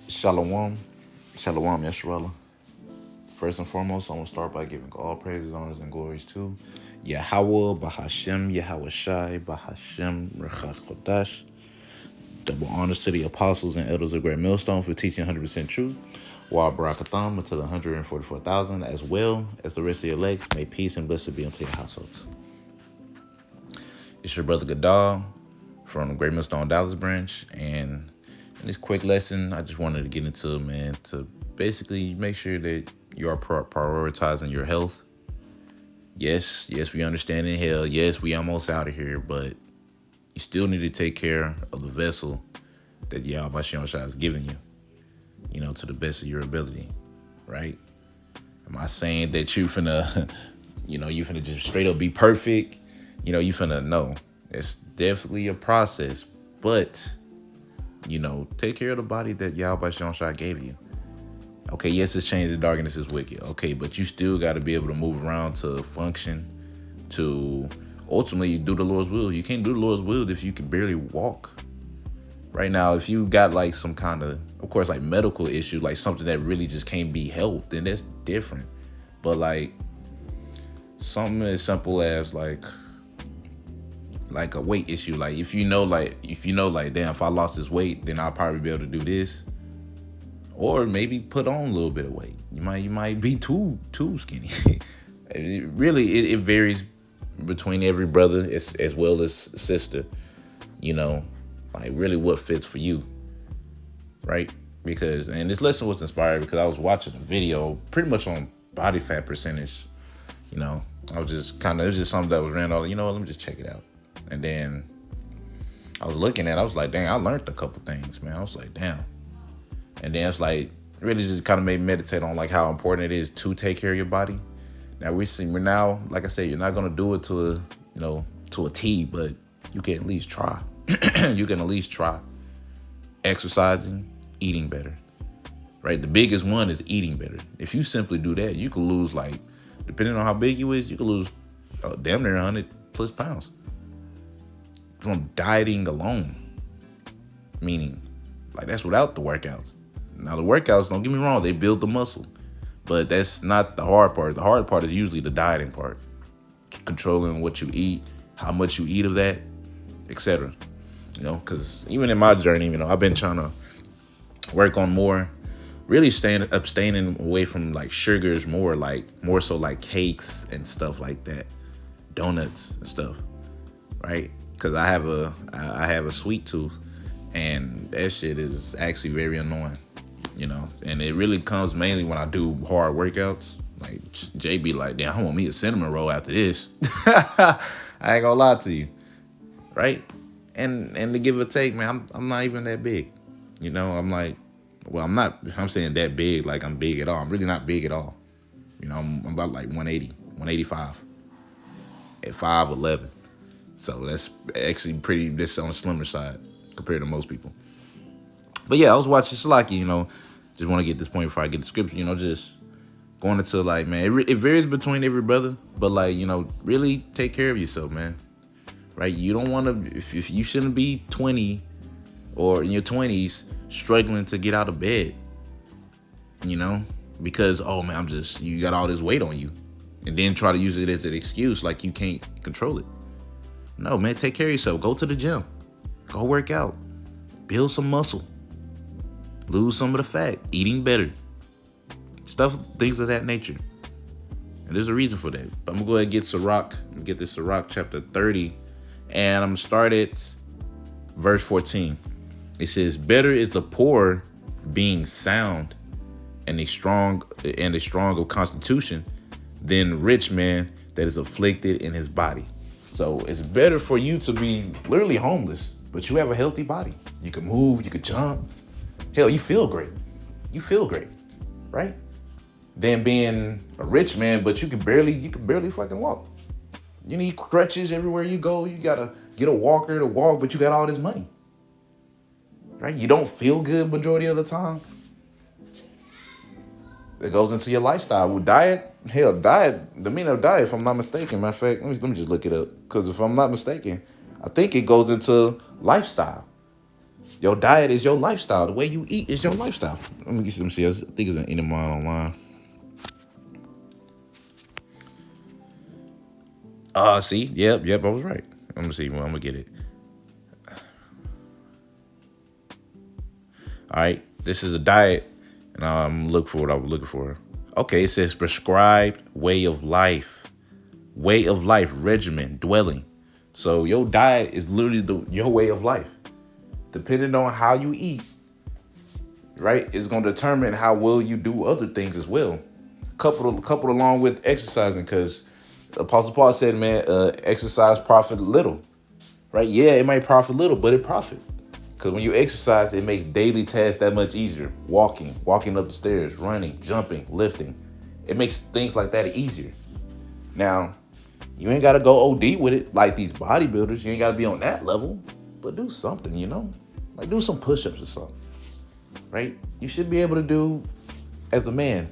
Shalom. Shalom, Yesharala. First and foremost, I want to start by giving all praises, honors, and glories to Yahweh, Bahashem, Yahweh Shai, Bahashem, Rechat Chodash. Double honors to the apostles and elders of Great Millstone for teaching 100% truth. Wa Barakatham unto the 144,000, as well as the rest of your legs. May peace and blessing be unto your households. It's your brother Gadal from the Great Millstone Dallas branch, and in this quick lesson, I just wanted to get into, man, to basically make sure that you are prioritizing your health. Yes, we understand in hell. Yes, we almost out of here, but you still need to take care of the vessel that Yahweh Shai has given you, to the best of your ability, right? Am I saying that you finna, you finna just straight up be perfect? You finna, no. It's definitely a process, but, take care of the body that Yahweh Shai gave you. Okay, yes, it's changed, the darkness is wicked. Okay, but you still got to be able to move around, to function, to ultimately do the Lord's will. You can't do the Lord's will if you can barely walk. Right now, if you got like some kind of course, like medical issue, like something that really just can't be helped, then that's different. But like something as simple as like a weight issue, like if you know, damn, if I lost this weight, then I'll probably be able to do this. Or maybe put on a little bit of weight. You might be too skinny. It varies between every brother as well as sister. Like really what fits for you, right? And this lesson was inspired because I was watching a video pretty much on body fat percentage. I was just it was just something that was ran all. Let me just check it out. And then I was looking at it, I was like, dang, I learned a couple things, man. I was like, damn. And then it's like really just kind of made me meditate on like how important it is to take care of your body. Now we're now, like I said, you're not gonna do it to a T, but you can at least try. You can at least try exercising, eating better, right? The biggest one is eating better. If you simply do that, you could lose, like, depending on how big you is, you could lose damn near 100 plus pounds from dieting alone. Meaning, like, that's without the workouts. Now, the workouts, don't get me wrong, they build the muscle. But that's not the hard part. The hard part is usually the dieting part. Controlling what you eat, how much you eat of that, etc. Because even in my journey, I've been trying to work on more, really abstaining away from like sugars, more so like cakes and stuff like that, donuts and stuff, right? Because I have a sweet tooth, and that shit is actually very annoying, and it really comes mainly when I do hard workouts. Like Jay be like, damn, I want me a cinnamon roll after this. I ain't gonna lie to you, right? And to give or take, man, I'm not even that big, I'm like, well, I'm saying that big, like I'm big at all. I'm really not big at all. I'm about like 180, 185 at 5'11". So that's actually this on the slimmer side compared to most people. But yeah, I was watching Salaki, just want to get this point before I get the scripture, just going into like, man, it varies between every brother, but like, really take care of yourself, man. Right? You don't want to, if you shouldn't be 20 or in your 20s struggling to get out of bed, because, oh man, you got all this weight on you, and then try to use it as an excuse like you can't control it. No, man, take care of yourself. Go to the gym. Go work out. Build some muscle. Lose some of the fat. Eating better. Things of that nature. And there's a reason for that. But I'm going to go ahead and get Sirach. I'm going to get this Sirach chapter 30. And I'm going to start at verse 14. It says, better is the poor being sound and a strong of constitution than rich man that is afflicted in his body. So it's better for you to be literally homeless, but you have a healthy body. You can move, you can jump. Hell, you feel great. Right? Than being a rich man, but you can barely fucking walk. You need crutches everywhere you go. You gotta get a walker to walk, but you got all this money. Right? You don't feel good majority of the time. It goes into your lifestyle. With diet, the meaning of diet, if I'm not mistaken, matter of fact, let me just look it up. Because if I'm not mistaken, I think it goes into lifestyle. Your diet is your lifestyle. The way you eat is your lifestyle. Let me see. I think it's an Enema online. See, yep, I was right. I'm gonna see. Well, I'm gonna get it. All right, this is a diet, and I'm looking for what I was looking for. Okay, it says prescribed way of life, regimen, dwelling. So your diet is literally your way of life. Depending on how you eat, right, is gonna determine how well you do other things as well. Coupled along with exercising, because Apostle Paul said, man, exercise profit little, right? Yeah, it might profit little, but it profit. Because when you exercise, it makes daily tasks that much easier. Walking up the stairs, running, jumping, lifting. It makes things like that easier. Now, you ain't got to go OD with it like these bodybuilders. You ain't got to be on that level. But do something, Like do some push-ups or something, right? You should be able to do, as a man,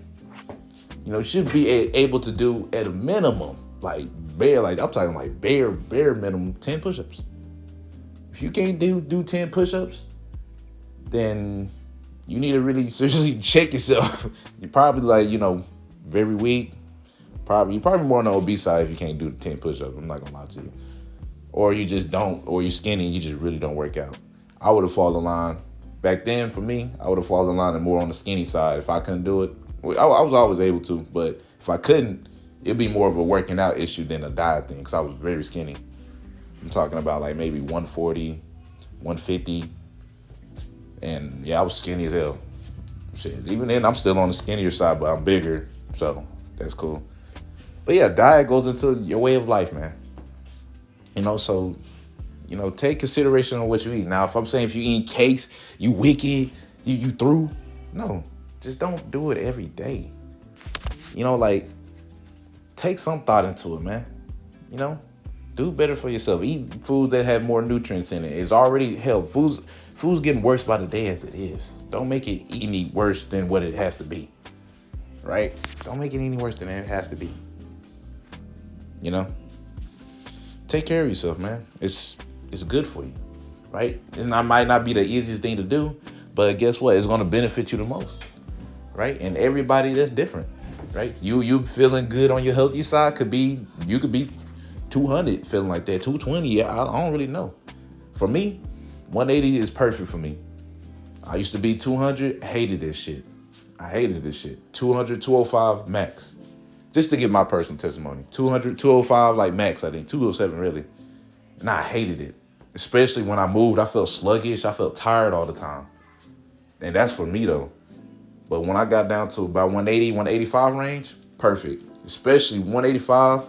you should be able to do at a minimum, like I'm talking like bare minimum 10 push-ups. If you can't do 10 push-ups, then you need to really seriously check yourself. You're probably like, very weak. You're probably more on the obese side if you can't do 10 push-ups. I'm not gonna lie to you. Or you just don't, or you're skinny and you just really don't work out. I would have fallen in line. Back then, for me, I would have fallen in line and more on the skinny side. If I couldn't do it, I was always able to, but if I couldn't, it'd be more of a working out issue than a diet thing, because I was very skinny. I'm talking about like maybe 140, 150, and yeah, I was skinny as hell. Shit, even then, I'm still on the skinnier side, but I'm bigger, so that's cool. But yeah, diet goes into your way of life, man. So, take consideration on what you eat. Now, if I'm saying if you eat cakes, you wicked, you through. No, just don't do it every day. Like, take some thought into it, man. Do better for yourself. Eat food that have more nutrients in it. It's already hell. Food's getting worse by the day as it is. Don't make it any worse than what it has to be. Right? Don't make it any worse than it has to be. Take care of yourself, man. It's good for you, right? And that might not be the easiest thing to do, but guess what? It's going to benefit you the most, right? And everybody that's different, right? You feeling good on your healthy side you could be 200 feeling like that, 220. Yeah, I don't really know. For me, 180 is perfect for me. I used to be 200, hated this shit. I hated this shit. 200, 205 max. Just to give my personal testimony. 200, 205 like max, I think. 207 really. And I hated it. Especially when I moved, I felt sluggish. I felt tired all the time. And that's for me though. But when I got down to about 180, 185 range, perfect. Especially 185,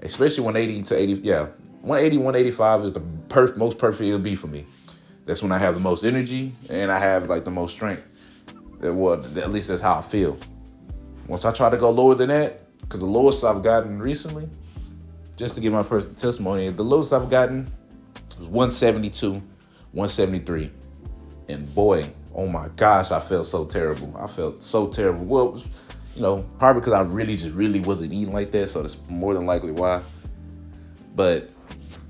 especially 180 to 80. Yeah, 180, 185 is the most perfect it'll be for me. That's when I have the most energy and I have like the most strength. Well, at least that's how I feel. Once I try to go lower than that, because the lowest I've gotten recently, just to give my personal testimony, the lowest I've gotten was 172, 173. And boy, oh my gosh, I felt so terrible. I felt so terrible. Well, probably because I really wasn't eating like that. So that's more than likely why. But,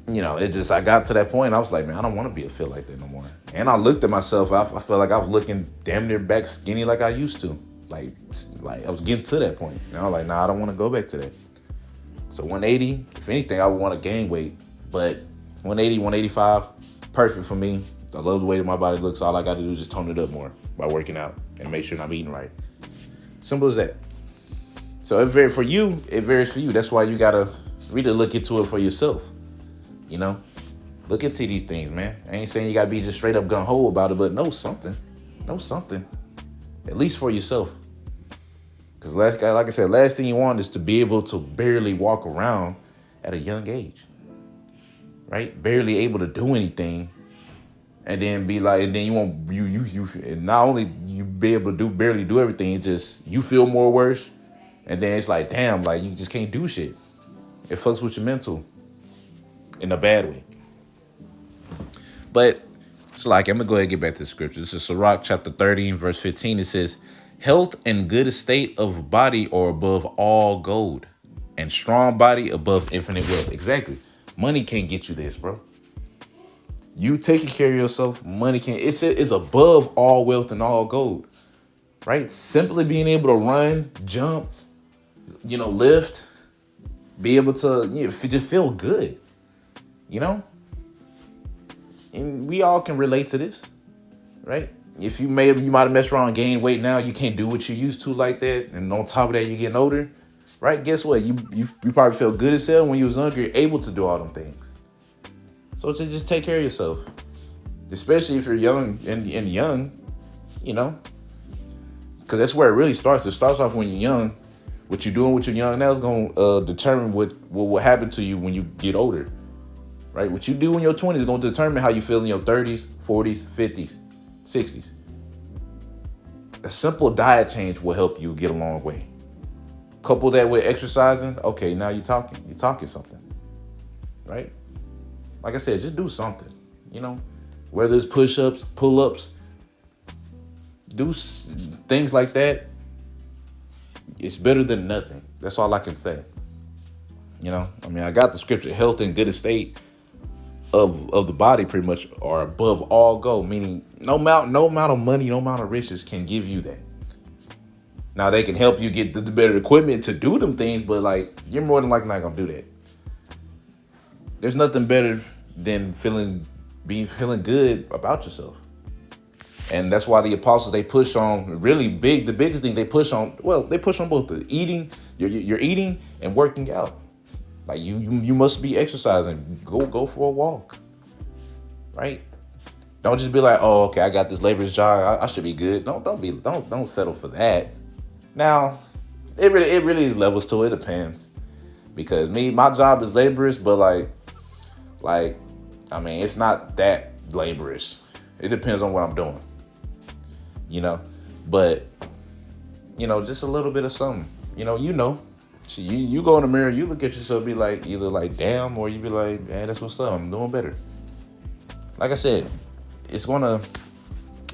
I got to that point. I was like, man, I don't want to feel like that no more. And I looked at myself. I felt like I was looking damn near back skinny like I used to. Like I was getting to that point. And I was like, nah, I don't want to go back to that. So 180, if anything, I would want to gain weight. But 180, 185, perfect for me. I love the way that my body looks. All I got to do is just tone it up more by working out and make sure I'm eating right. Simple as that. So it varies for you. That's why you got to really look into it for yourself. Look into these things, man. I ain't saying you got to be just straight up gung-ho about it, but know something. At least for yourself. Because like I said, last thing you want is to be able to barely walk around at a young age. Right? Barely able to do anything. And then be like, and then you won't, and not only you be able to barely do everything, it just, you feel more worse. And then it's like, damn, like you just can't do shit. It fucks with your mental in a bad way. But it's like, I'm going to go ahead and get back to the scripture. This is Sirach chapter 30 verse 15. It says, health and good estate of body are above all gold, and strong body above infinite wealth. Exactly. Money can't get you this, bro. You taking care of yourself, money can it's above all wealth and all gold, right? Simply being able to run, jump, lift, be able to just feel good, you know. And we all can relate to this, right? If you might have messed around and gained weight, now you can't do what you used to like that, and on top of that, you're getting older, right? Guess what? You probably felt good as hell when you was younger, you're able to do all them things. So to just take care of yourself, especially if you're young and young, you know, because that's where it really starts. It starts off when you're young. What you're doing when you're young now is going to determine what will happen to you when you get older, right? What you do in your 20s is going to determine how you feel in your 30s, 40s, 50s, 60s. A simple diet change will help you get a long way. Couple that with exercising, okay, now you're talking something, right? Like I said, just do something, whether it's push-ups, pull-ups, do things like that. It's better than nothing. That's all I can say. I got the scripture, health and good estate of the body pretty much are above all gold, meaning no amount of money, no amount of riches can give you that. Now they can help you get the better equipment to do them things, but you're more than likely not gonna do that. There's nothing better than feeling good about yourself. And that's why the apostles, they push on really big. The biggest thing they push on both the eating, you're eating and working out. Like you must be exercising. Go for a walk, right? Don't just be like, oh, okay, I got this laborer's job, I should be good. Don't settle for that. Now, it really levels to it. Depends, because my job is laborious, but it's not that laborious. It depends on what I'm doing. But just a little bit of something. So you go in the mirror, you look at yourself, be like either like damn, or you be like, man, that's what's up. I'm doing better. Like I said,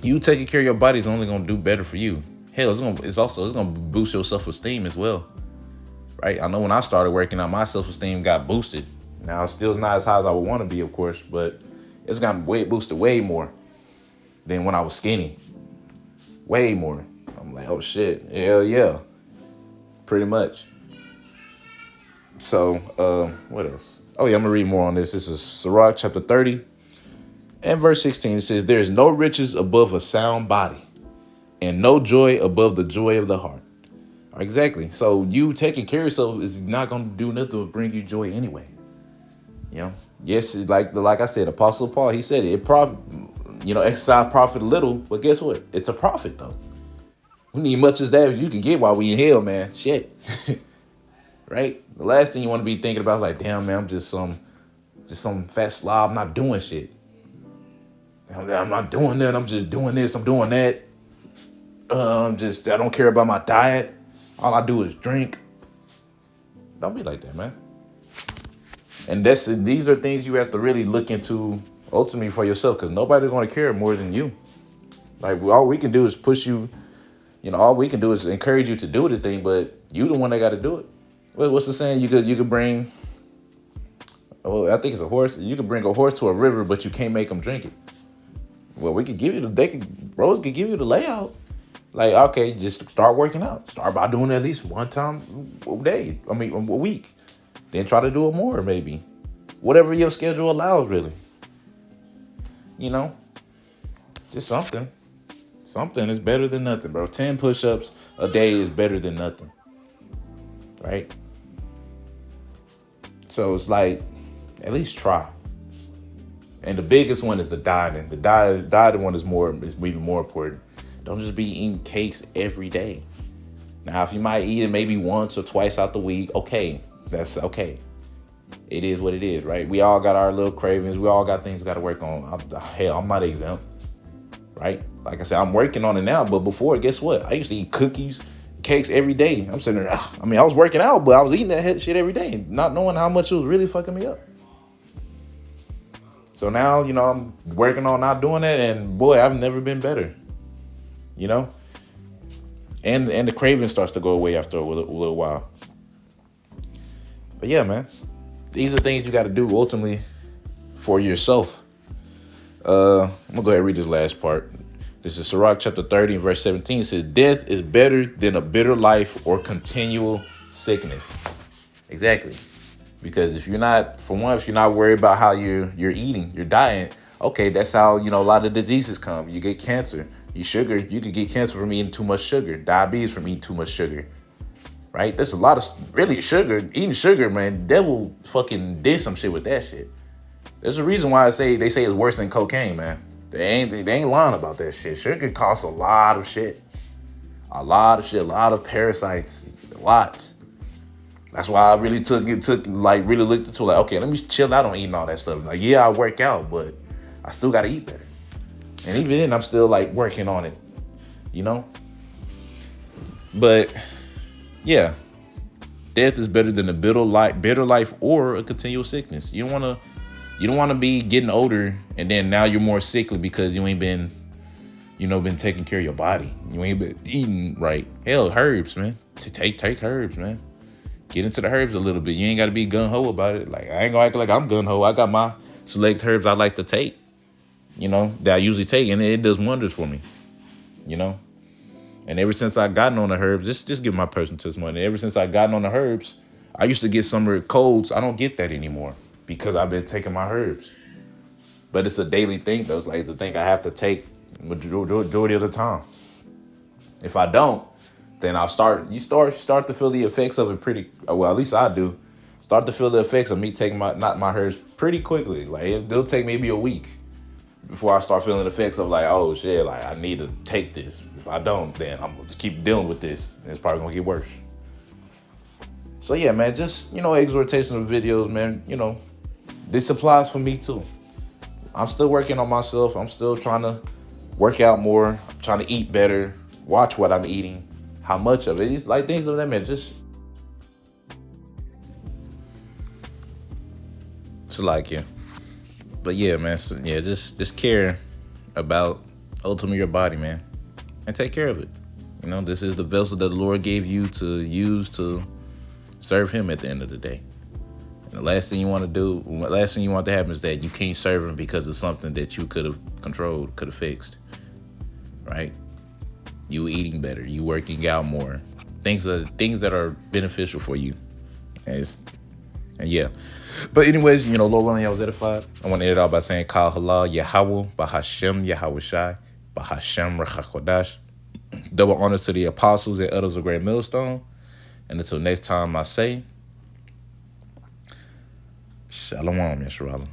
you taking care of your body is only gonna do better for you. Hell, it's gonna boost your self-esteem as well, right? I know when I started working out, my self-esteem got boosted. Now it's still not as high as I would want to be, of course, but it's gotten boosted way more than when I was skinny. Way more. I'm like, oh shit, hell yeah, pretty much. So, what else? Oh yeah, I'm gonna read more on this. This is Sirach chapter 30 and verse 16. It says, there is no riches above a sound body, and no joy above the joy of the heart. Exactly. So you taking care of yourself is not gonna do nothing but bring you joy anyway. Yes, like I said, Apostle Paul, he said it exercise profit a little, but guess what? It's a profit though. We need much as that as you can get while we in hell, man. Shit. Right? The last thing you want to be thinking about is like, damn, man, I'm just some fat slob. I'm not doing shit. I'm not doing that. I'm just doing this. I'm doing that. I don't care about my diet. All I do is drink. Don't be like that, man. And these are things you have to really look into ultimately for yourself, because nobody's going to care more than you. Like, all we can do is push you. All we can do is encourage you to do the thing, but you the one that got to do it. What's the saying? You could bring, I think it's a horse. You could bring a horse to a river, but you can't make them drink it. Well, we could give you Rose could give you the layout. Like, okay, just start working out. Start by doing it at least one time a day. A week. Then try to do it more, maybe. Whatever your schedule allows, really. Just something. Something is better than nothing, bro. 10 push-ups a day is better than nothing. Right? So it's like, at least try. And the biggest one is the dieting. The dieting one is even more important. Don't just be eating cakes every day. Now, if you might eat it maybe once or twice out the week, okay. That's okay. It is what it is, right? We all got our little cravings. We all got things we got to work on. I'm not exempt, right? Like I said, I'm working on it now. But before, guess what? I used to eat cookies, cakes every day. I'm sitting there. I was working out, but I was eating that shit every day, not knowing how much it was really fucking me up. So now, I'm working on not doing that, and boy, I've never been better. And the craving starts to go away after a little while. But yeah, man, these are things you got to do ultimately for yourself. I'm gonna go ahead and read this last part. This is Sirach chapter 30 and verse 17. It says, "Death is better than a bitter life or continual sickness." Exactly. Because if you're not, for one, if you're not worried about how you're eating, your diet, okay, that's how a lot of diseases come. You get cancer. You could get cancer from eating too much sugar, diabetes from eating too much sugar. Right? There's a lot of really sugar. Eating sugar, man, devil fucking did some shit with that shit. There's a reason why they say it's worse than cocaine, man. They ain't lying about that shit. Sugar costs a lot of shit. A lot of shit, a lot of parasites, lots. That's why I really really looked into like, okay, let me chill out on eating all that stuff. Like, yeah, I work out, but I still gotta eat better. And even then I'm still like working on it, you know? But yeah, death is better than a bitter life or a continual sickness. You don't wanna be getting older and then now you're more sickly because you ain't been taking care of your body. You ain't been eating right. Hell, herbs, man. Take herbs, man. Get into the herbs a little bit. You ain't got to be gung-ho about it. Like, I ain't gonna act like I'm gung-ho. I got my select herbs I like to take, that I usually take, and it does wonders for me, And ever since I gotten on the herbs, just give my personal testimony. Ever since I gotten on the herbs, I used to get summer colds. I don't get that anymore because I've been taking my herbs. But it's a daily thing, though. It's like it's a thing I have to take majority of the time. If I don't, then you start to feel the effects of it pretty well. At least I do. Start to feel the effects of me taking my herbs pretty quickly. Like it'll take maybe a week before I start feeling the effects of like, oh shit, like I need to take this. If I don't, then I'm gonna just keep dealing with this, and it's probably gonna get worse. So yeah, man, just exhortation of videos, man. This applies for me too. I'm still working on myself. I'm still trying to work out more. I'm trying to eat better. Watch what I'm eating. How much of it? It's like things like that, man. Just like yeah. But yeah, man. So, yeah, just care about ultimately your body, man, and take care of it. This is the vessel that the Lord gave you to use to serve Him at the end of the day. And the last thing you want to happen is that you can't serve Him because of something that you could have controlled, could have fixed, right? You eating better, you working out more, things that are beneficial for you. And yeah. But anyways, Lord willing, I was edified. I want to end it out by saying, Kal Halal Yahweh, Bahashem Yahweh Shai, Bahashem Rachakodash. Double honors to the apostles and elders of Great Millstone. And until next time, I say, Shalom, Yeshua.